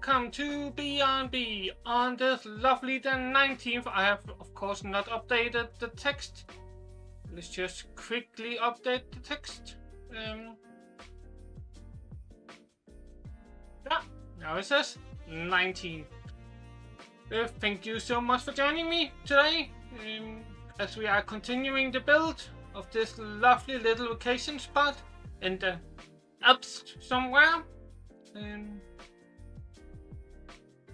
welcome to B on this lovely the 19th. I have of course not updated the text. Let's just quickly update the text. Yeah, now it says 19. Thank you so much for joining me today as we are continuing the build of this lovely little vacation spot in the Alps somewhere.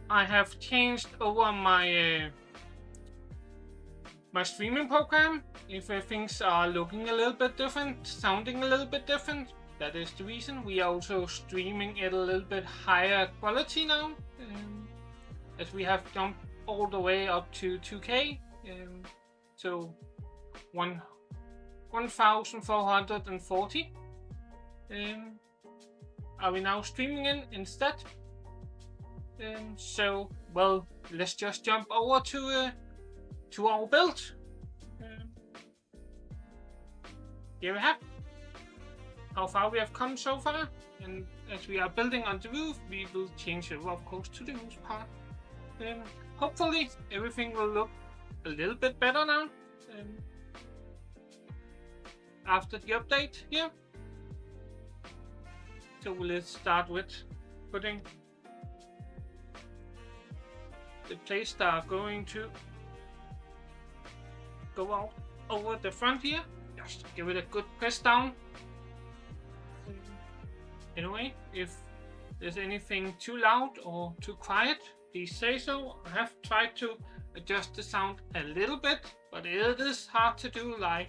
I have changed over my my streaming program. If things are looking a little bit different, sounding a little bit different, that is the reason. We are also streaming at a little bit higher quality now, as we have jumped all the way up to 2K. So 1440 are we now streaming in instead. So, well, let's just jump over to our build. Here we have how far we have come so far, and as we are building on the roof, we will change it, of course, to the roof part. Hopefully, everything will look a little bit better now after the update here. So let's start with putting the place that are going to go out over the front here. Just give it a good press down. Anyway, if there's anything too loud or too quiet, please say so. I have tried to adjust the sound a little bit, but it is hard to do live.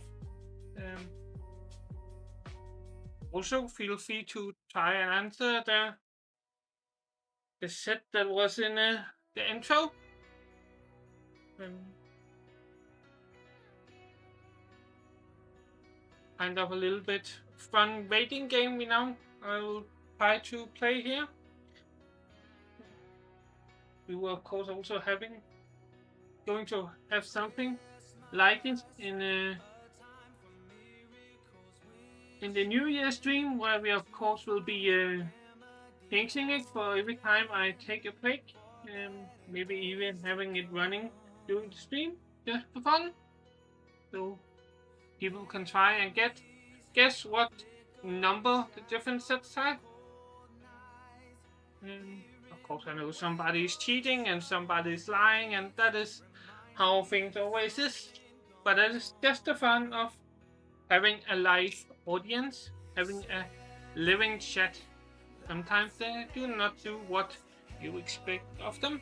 Also, feel free to try and answer the set that was in the intro. Kind of a little bit fun waiting game we now I will try to play here. We were of course also going to have something like it in the New Year stream, where we of course will be changing it for every time I take a break, maybe even having it running during the stream just for fun, so people can try and guess what number the different sets have. Of course, I know somebody is cheating and somebody is lying, and that is how things always is. But that is just the fun of having a live audience, having a living chat. Sometimes they do not do what you expect of them.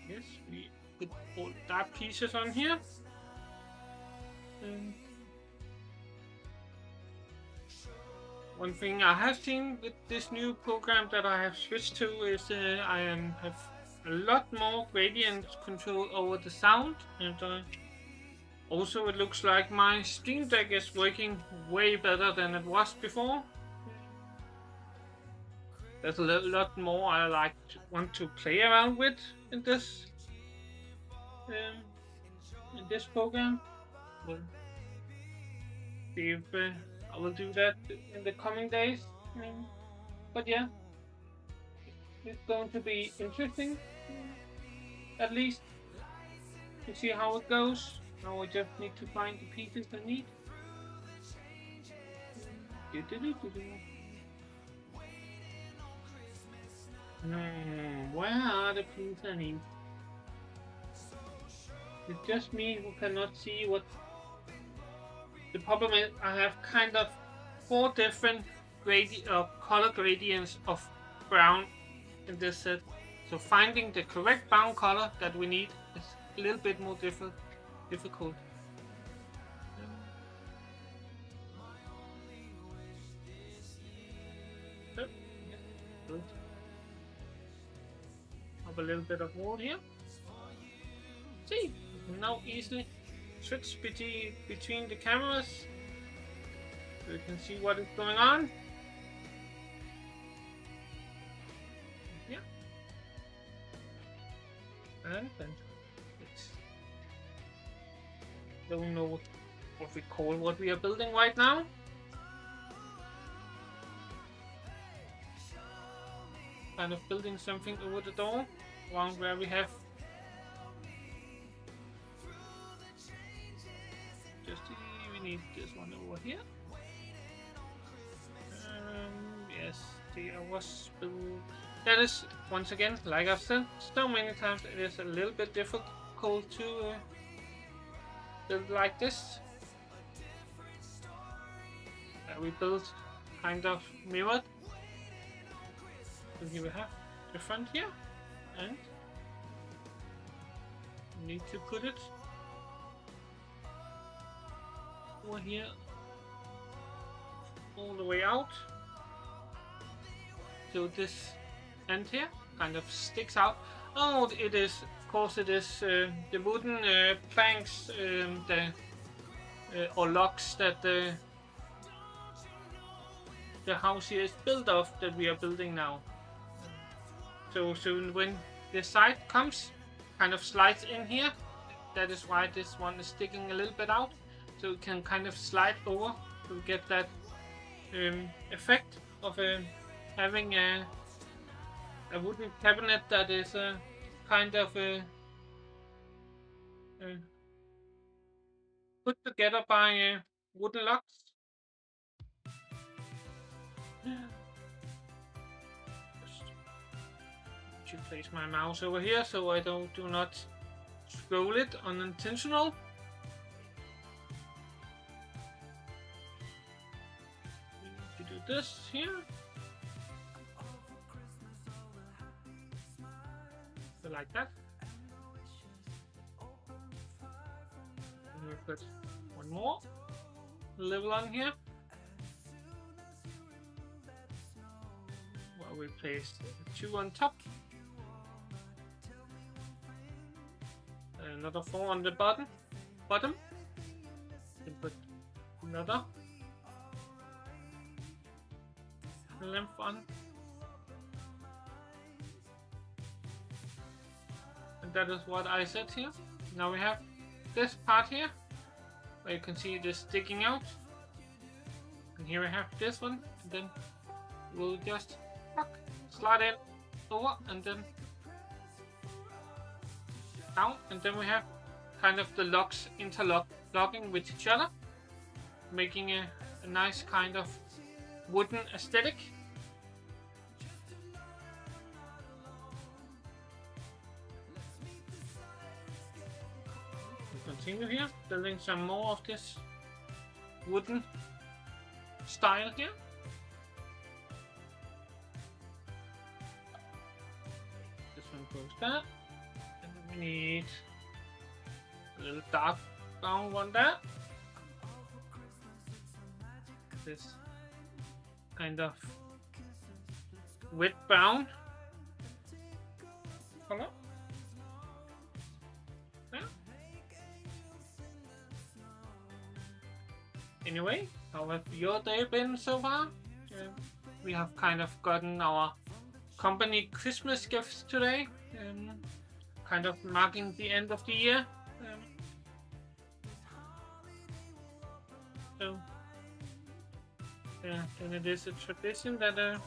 Yes, we put all dark pieces on here. One thing I have seen with this new program that I have switched to is I have a lot more gradient control over the sound, and also it looks like my Stream Deck is working way better than it was before. There's a lot more I want to play around with in this program. Well, see if I will do that in the coming days. But yeah, it's going to be interesting, at least, to see how it goes. Now I just need to find the pieces I need. Where are the pieces I need? It's just me who cannot see what. The problem is I have kind of 4 different color gradients of brown in this set. So finding the correct brown color that we need is a little bit more difficult. Good. Have a little bit of wool here. See, you can now easily switch between the cameras, so you can see what is going on. Yeah. And don't know what we call what we are building right now. kind of building something over the door around where we have just we need this one over here. Yes, I was built. That is, once again, like I've said so many times, it is a little bit difficult to build like this. We built kind of mirrored. So here we have the front here, and need to put it over here all the way out. So this end here kind of sticks out. Oh, it is, of course, it is the wooden planks, or logs that the house here is built of that we are building now. So when the side comes, kind of slides in here. That is why this one is sticking a little bit out, so it can kind of slide over to get that effect of having a wooden cabinet that is kind of put together by wooden logs. To place my mouse over here so I do not scroll it unintentional. We need to do this here. So like that. And we put one more level on here. Well, we place 2 on top. Another 4 on the bottom. Then put another length on. And that is what I said here. Now we have this part here, where you can see this sticking out. And here we have this one, and then we'll just slide it over and then down, and then we have kind of the logs interlocking with each other, making a nice kind of wooden aesthetic. We continue here, building some more of this wooden style here. This one goes there. We need a little dark brown one there. This kind of wet brown color. Yeah. Anyway, how have your day been so far? We have kind of gotten our company Christmas gifts today. Kind of marking the end of the year. So yeah, then it is a tradition that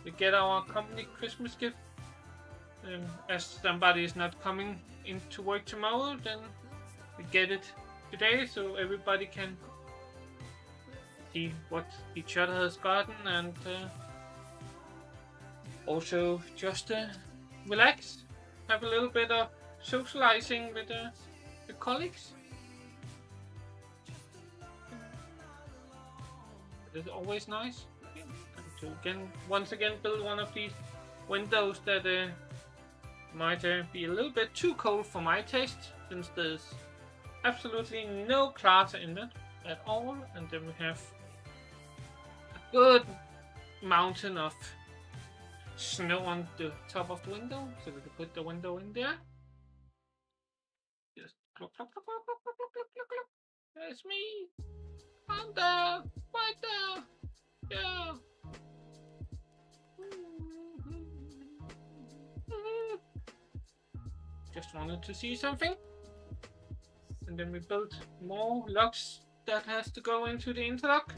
we get our company Christmas gift. As somebody is not coming into work tomorrow, then we get it today, so everybody can see what each other has gotten, and also just relax. Have a little bit of socializing with the colleagues. It is always nice to once again build one of these windows that might be a little bit too cold for my taste, since there's absolutely no glass in it at all, and then we have a good mountain of snow on the top of the window, so we can put the window in there. Just clock, clock, clock, clock, clock, clock, clock, clock, clock. There's me. I'm there, right there. Yeah. Just wanted to see something, and then we built more logs that has to go into the interlock.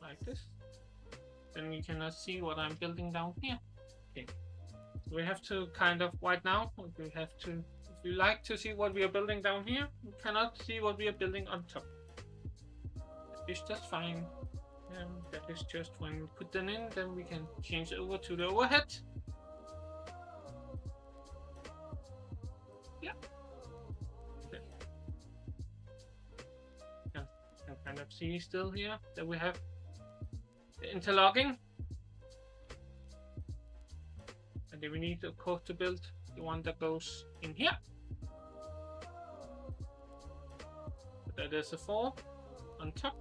like this. Then you cannot see what I'm building down here. Okay. We have to kind of right now. We have to. If you like to see what we are building down here, you cannot see what we are building on top. It's just fine. That is just when we put them in, then we can change over to the overhead. Yeah. Okay. Yeah. You can kind of see still here that we have the interlocking. And then we need, of course, to build the one that goes in here. So that is a 4 on top.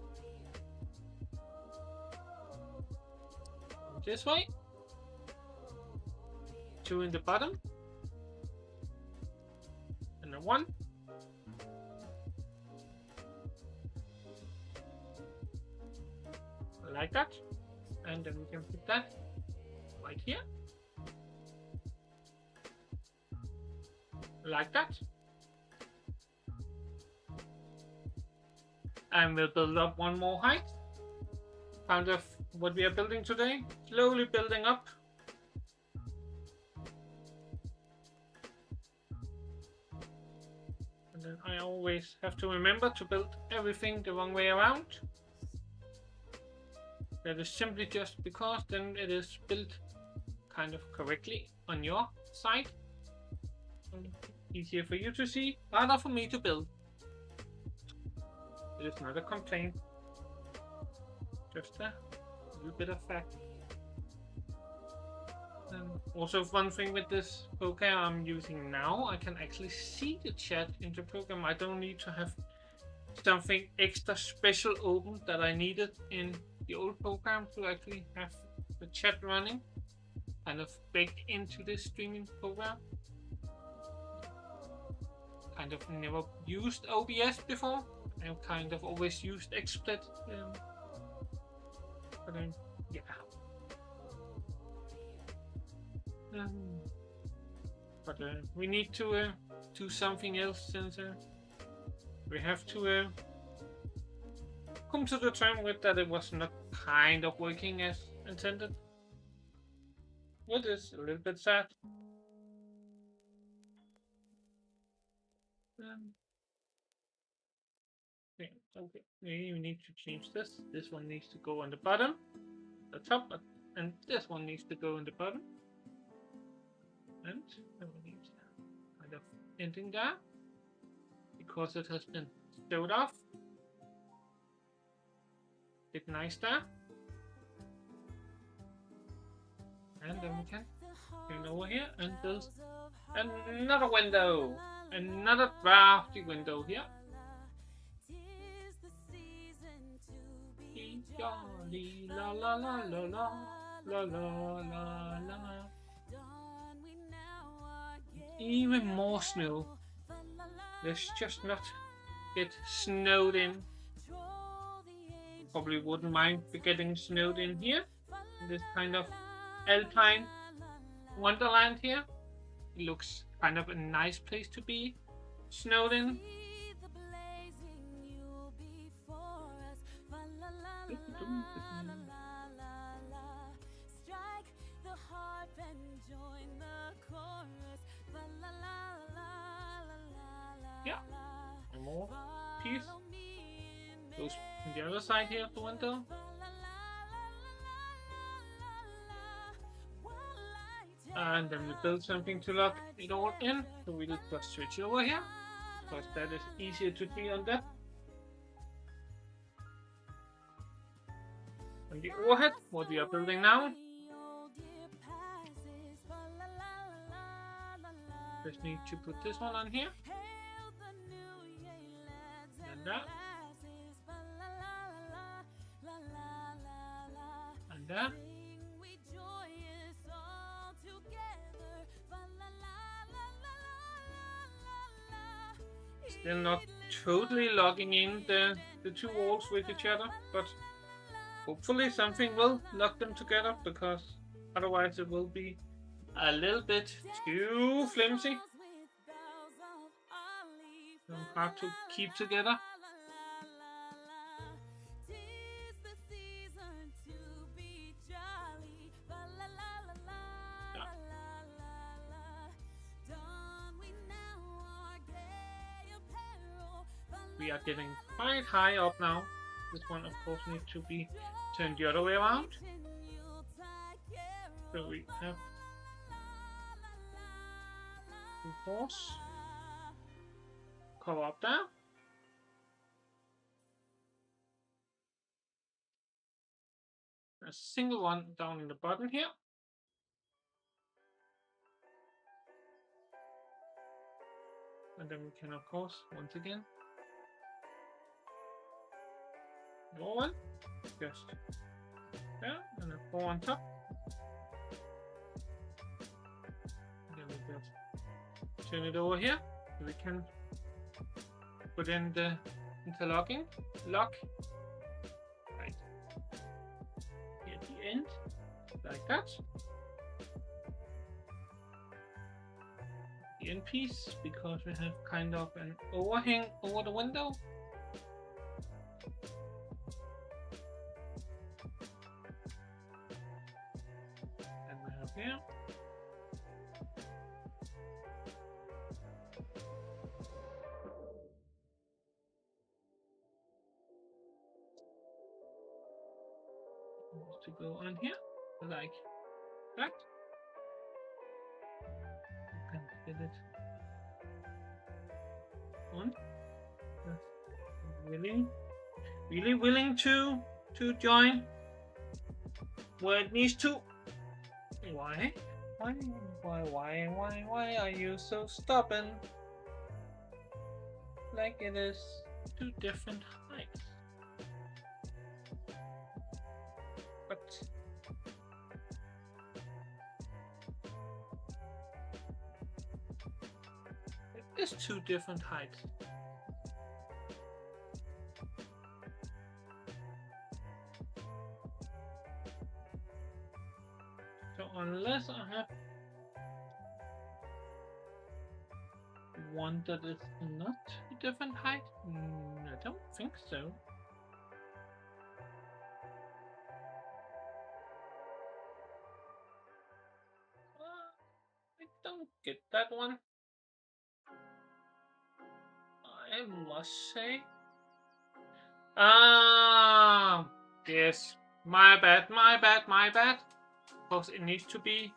This way. 2 in the bottom. And a 1. Like that. And then we can put that right here. Like that. And we'll build up one more height. Kind of what we are building today. Slowly building up. And then I always have to remember to build everything the wrong way around. That is simply just because then it is built kind of correctly on your side. Easier for you to see, harder for me to build. It is not a complaint. Just a little bit of fact. Also, one thing with this program I'm using now, I can actually see the chat in the program. I don't need to have something extra special open that I needed in the old program to actually have the chat running, kind of baked into this streaming program. Kind of never used OBS before. I've kind of always used XSplit. But yeah. But we need to do something else since we have to come to the term with that it was not kind of working as intended. Which is a little bit sad. Yeah, okay. We need to change this. This one needs to go on the bottom, the top, and this one needs to go on the bottom. And we need kind of ending there because it has been stowed off. Bit nice there. And then we can turn over here and build another window. Another drafty window here. La la la la la la la la la. Even more snow. Let's just not get snowed in. Probably wouldn't mind getting snowed in here. This kind of Alpine wonderland here. It looks kind of a nice place to be snowed in. Yeah, one more piece goes on the other side here of the window. And then we build something to lock it all in. So we'll just switch over here because that is easier to see on that. On the overhead, what we are building now. Just need to put this one on here. And that. And that. Still not totally logging in the two walls with each other, but hopefully something will lock them together because otherwise it will be a little bit too flimsy. So hard to keep together. we are getting quite high up now. This one, of course, needs to be turned the other way around. So we have 2 4s. Cover up there. A single one down in the bottom here. And then we can, of course, once again, more one, just there, and a 4 on top. And then we just turn it over here, so we can put in the interlocking lock right here at the end, like that. The end piece, because we have kind of an overhang over the window. And we have here. To go on here, like that. You can get it on. Really willing to join where it needs to. Why? Why are you so stubborn? Like it is 2 different heights. But it is 2 different heights. So unless I have one that is not a different height, I don't think so. I don't get that one, I must say. Yes, my bad. Because it needs to be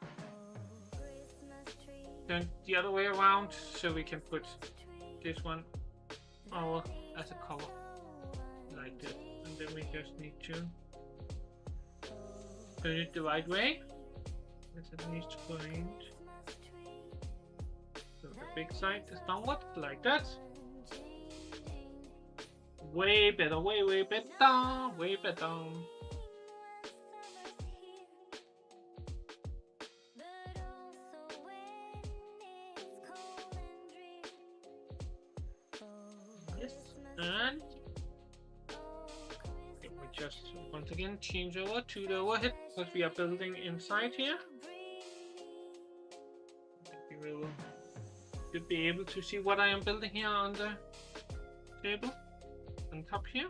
turned the other way around, so we can put this one over as a cover, like this. And then we just need to turn it the right way, because it needs to point. So the big side is downward, like that. Way better, way better. Yes, and we just once again change over to the overhead, because we are building inside here. You should be able to see what I am building here on the table. On top here.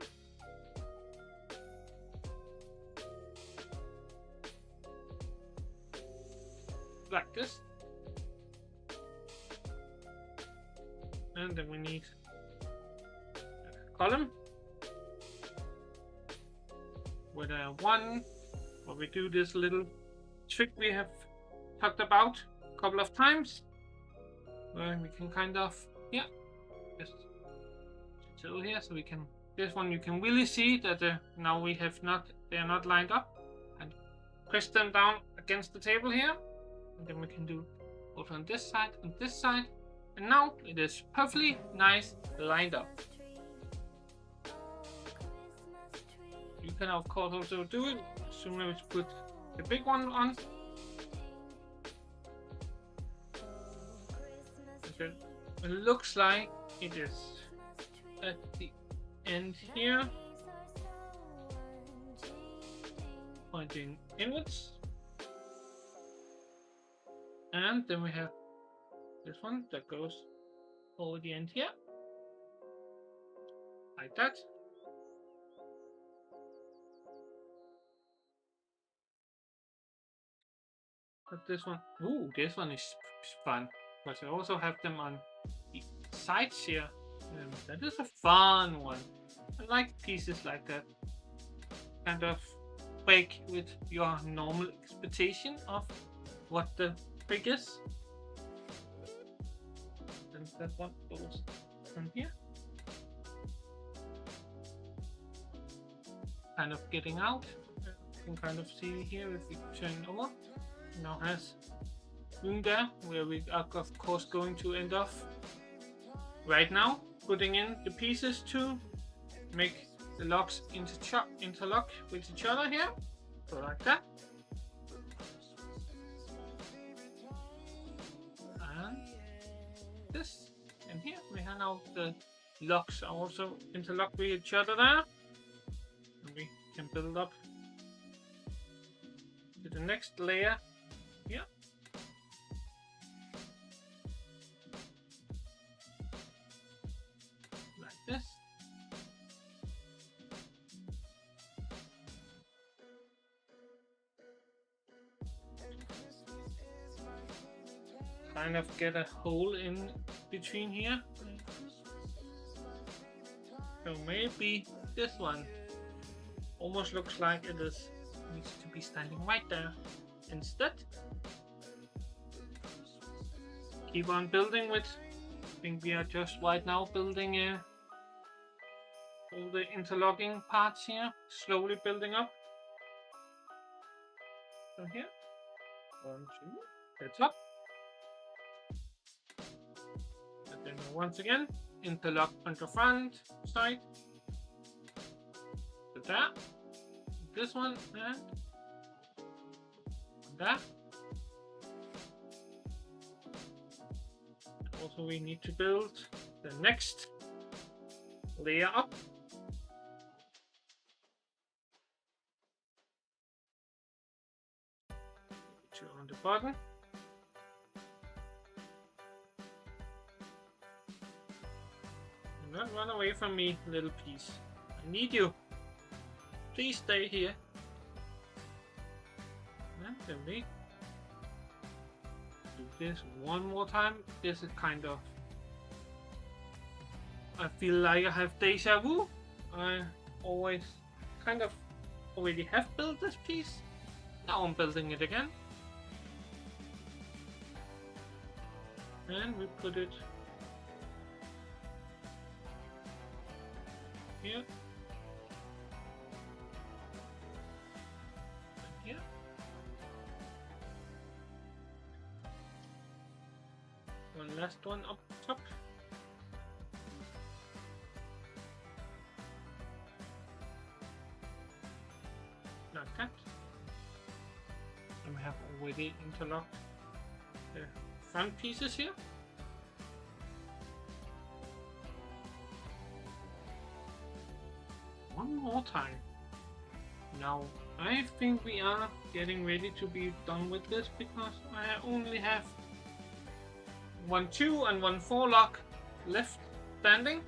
Like this. And then we need a column with a 1, where we do this little trick we have talked about a couple of times, where we can kind of, yeah, just over here, so we can, this one you can really see that now we have not, they are not lined up, and press them down against the table here, and then we can do also on this side and this side, and now it is perfectly nice lined up. You can of course also do it as soon as you put the big one on. Okay. It looks like it is at the end here, pointing inwards, and then we have this one that goes over the end here, like that. But this one, ooh, this one is fun, because I also have them on the sides here, That is a fun one. I like pieces like that. Kind of break with your normal expectation of what the trick is. And that one goes from here. Kind of getting out. You can kind of see here if we turn it over. It now has room there where we are of course going to end off right now, putting in the pieces to make the locks interlock with each other here. So like that. And this. And here we have now the locks are also interlocked with each other there. And we can build up to the next layer here. Like this. Kind of get a hole in between here. So maybe this one almost looks like it needs to be standing right there instead. Keep on building with, I think we are just right now building all the interlocking parts here, slowly building up. So here, 1, 2, that's up. And then once again, interlock on the front side. So that, this one, and that. Also, we need to build the next layer up. Two on the bottom. Do not run away from me, little piece. I need you. Please stay here. And then we do this one more time. This is kind of, I feel like I have deja vu. I always kind of already have built this piece. Now I'm building it again. And we put it here. And here. One last one up top. Like that. And we have already interlocked the front pieces here. One more time. Now I think we are getting ready to be done with this because I only have 1 2 and 1 4 lock left standing.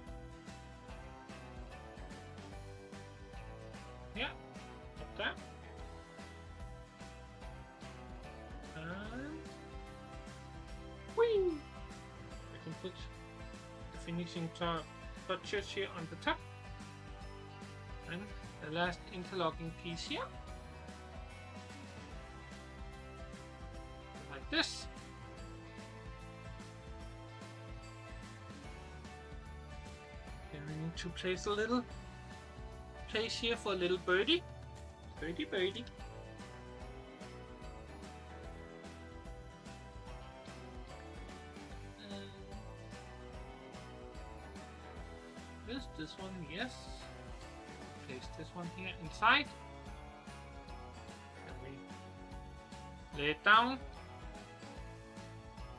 Yeah, up there. And whee! I can put the finishing touches here on the top. And the last interlocking piece here. Like this. Then we need to place a little place here for a little birdie. Birdie, birdie. This one, yes. Place this one here inside. And we lay it down.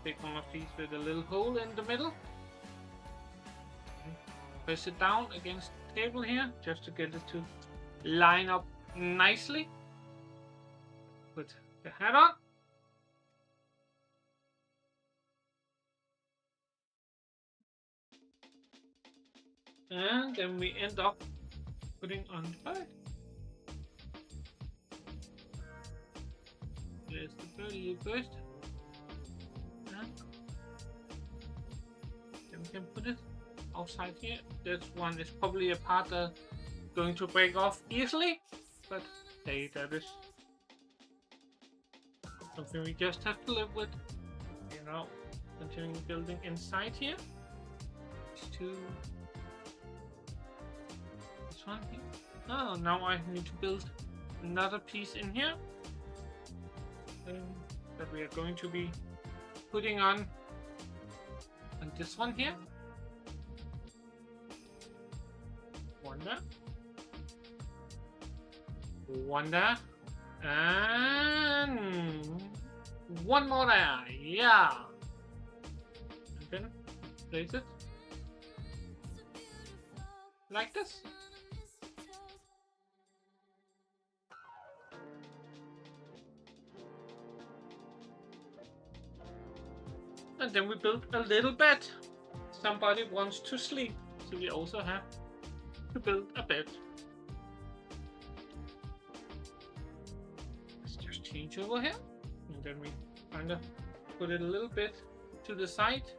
Take one of these with a little hole in the middle. Press it down against the table here just to get it to line up nicely. Put the hat on. And then we end up putting on the bird. There's the birdie first. And then we can put it outside here. This one is probably a part that's going to break off easily, but hey, that is something we just have to live with. You know, continuing building inside here. To this one here. Oh, now I need to build another piece in here that we are going to be putting on this one here. One there, and one more there. Yeah, and then place it like this. And then we build a little bed. Somebody wants to sleep, so we also have to build a bed. Let's just change over here, and then we kind of put it a little bit to the side,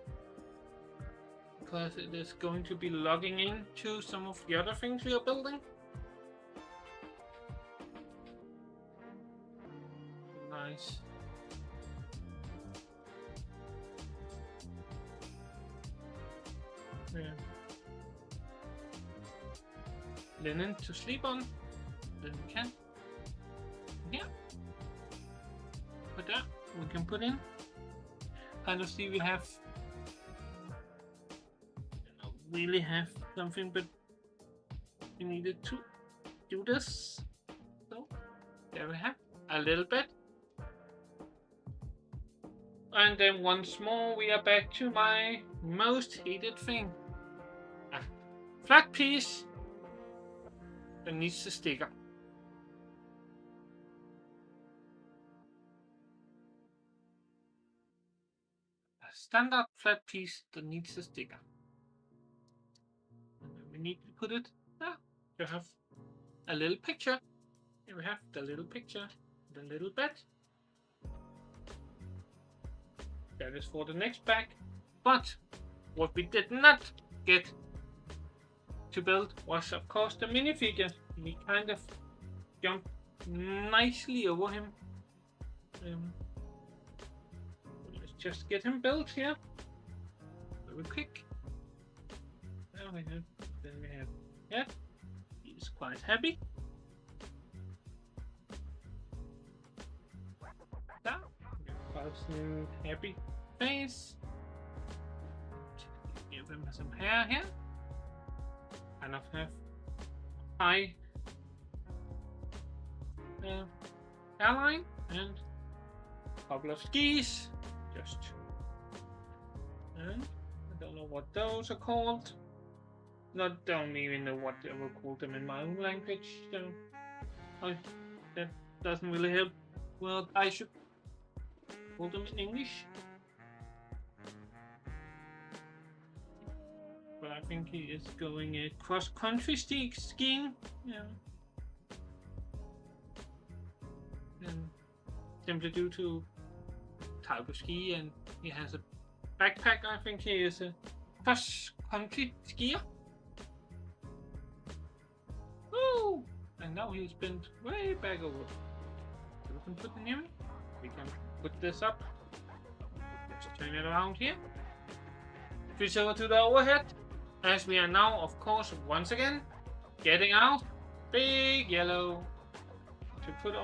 because it is going to be logging into some of the other things we are building. Nice. Yeah. Linen to sleep on. Then we can. Here. Put that. We can put in. Kind of see we have. Really have something, but we needed to do this. So there we have a little bit. And then once more we are back to my most hated thing. A flat piece that needs a sticker. A standard flat piece that needs a sticker. We need to put it there to have a little picture. Here we have the little picture, the little bed. That is for the next bag. But what we did not get to build was, of course, the minifigure. We kind of jumped nicely over him. Let's just get him built here. Very quick. There we have. Then we have. Yeah, he's quite happy. That. Quite happy face. Give him some hair here. Kind of have high hairline and a couple of skis. Just. And I don't know what those are called. Don't even know what I will call them in my own language, so that doesn't really help. Well, I should call them in English. But I think he is going cross-country skiing. Yeah. And simply due to type of ski, and he has a backpack, I think he is a cross-country skier. Woo! And now he's bent way back over. So we can put the new. We can put this up. Just turn it around here. Switch over to the overhead. As we are now, of course, once again, getting out big yellow to put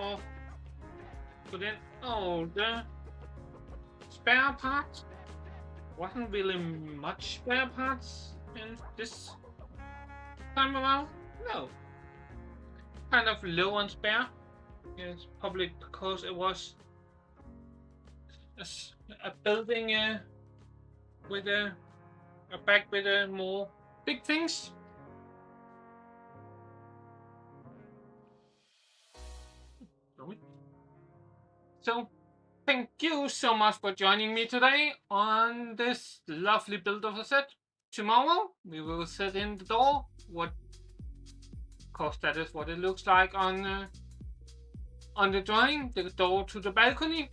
in all the spare parts. Wasn't really much spare parts in this time around. No. Kind of low on spare. It's probably because it was a building with a bag with more big things. So thank you so much for joining me today on this lovely build of a set. Tomorrow we will set in the door. Of course, that is what it looks like on the drawing, the door to the balcony.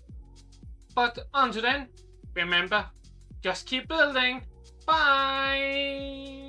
But until then, remember, just keep building. Bye!